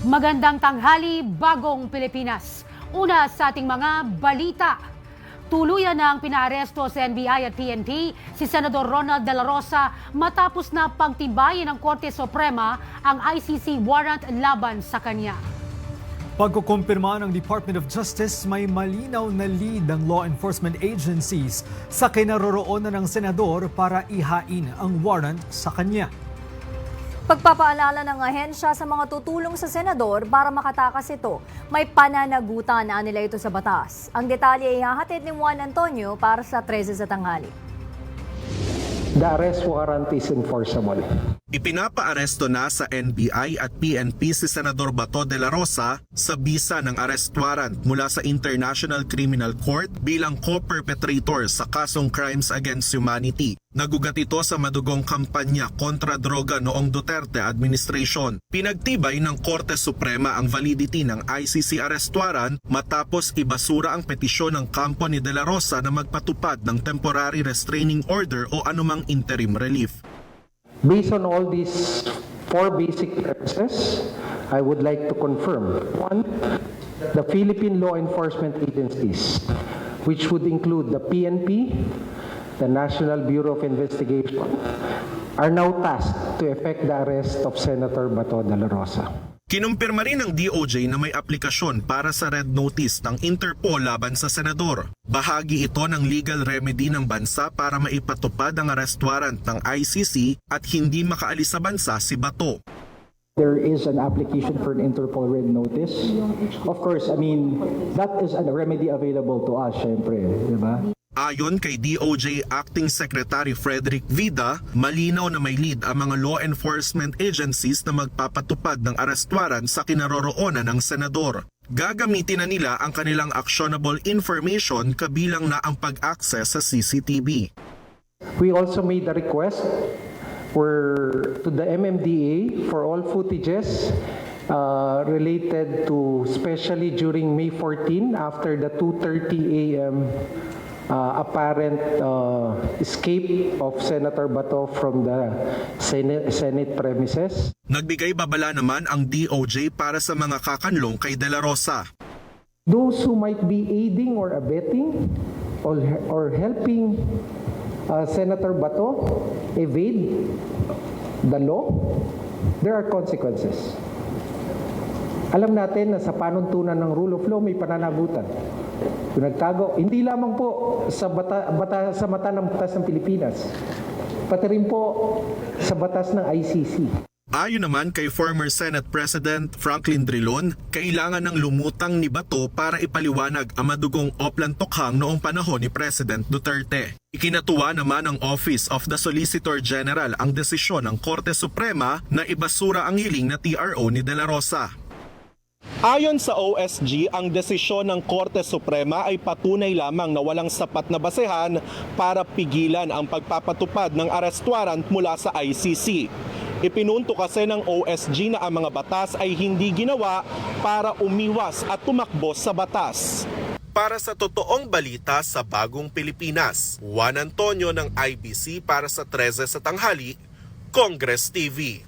Magandang tanghali, bagong Pilipinas. Una sa ating mga balita. Tuluyan na ang pinaaresto sa NBI at PNP si Senador Ronald De La Rosa matapos na pagtibayin ng Korte Suprema ang ICC warrant laban sa kanya. Pagkukumpirma ng Department of Justice, may malinaw na lead ang law enforcement agencies sa kinaroroonan ng senador para ihain ang warrant sa kanya. Pagpapaalala ng ahensya sa mga tutulong sa senador para makatakas ito, may pananagutan na nila ito sa batas. Ang detalye ay hahatid ni Juan Antonio para sa 13 sa tanghali. The arrest warrant is enforceable. Ipinapaaresto na sa NBI at PNP si Senador Bato de la Rosa sa bisa ng arrest warrant mula sa International Criminal Court bilang co-perpetrator sa kasong Crimes Against Humanity. Nagugat ito sa madugong kampanya kontra droga noong Duterte administration. Pinagtibay ng Korte Suprema ang validity ng ICC arrest warrant matapos ibasura ang petisyon ng kampo ni De La Rosa na magpatupad ng temporary restraining order o anumang interim relief. Based on all these four basic premises, I would like to confirm. One, the Philippine law enforcement agencies, which would include the PNP, the National Bureau of Investigation, are now tasked to effect the arrest of Senator Bato de la Rosa. Kinumpirma rin ng DOJ na may aplikasyon para sa red notice ng Interpol laban sa senador. Bahagi ito ng legal remedy ng bansa para maipatupad ang arrest warrant ng ICC at hindi makaalis sa bansa si Bato. There is an application for an Interpol red notice. Of course, I mean, that is a remedy available to us, syempre, di ba? Ayon kay DOJ Acting Secretary Frederick Vida, malinaw na may lead ang mga law enforcement agencies na magpapatupad ng arrest warrant sa kinaroroonan ng senador. Gagamitin na nila ang kanilang actionable information kabilang na ang pag-access sa CCTV. We also made a request to the MMDA for all footages related to, especially during May 14 after the 2:30 a.m. Apparent escape of Senator Bato from the Senate premises. Nagbigay babala naman ang DOJ para sa mga kakanlong kay De La Rosa. Those who might be aiding or abetting or helping Senator Bato evade the law, there are consequences. Alam natin na sa panuntunan ng rule of law may pananagutan. Kung nagtago, hindi lamang po sa mata ng batas ng Pilipinas, pati rin po sa batas ng ICC. Ayon naman kay former Senate President Franklin Drilon, kailangan ng lumutang ni Bato para ipaliwanag ang madugong oplantokhang noong panahon ni President Duterte. Ikinatuwa naman ng Office of the Solicitor General ang desisyon ng Korte Suprema na ibasura ang hiling na TRO ni De La Rosa. Ayon sa OSG, ang desisyon ng Korte Suprema ay patunay lamang na walang sapat na basehan para pigilan ang pagpapatupad ng arrest warrant mula sa ICC. Ipinunto kasi ng OSG na ang mga batas ay hindi ginawa para umiwas at tumakbo sa batas. Para sa totoong balita sa Bagong Pilipinas, Juan Antonio ng IBC para sa 13 sa tanghali, Congress TV.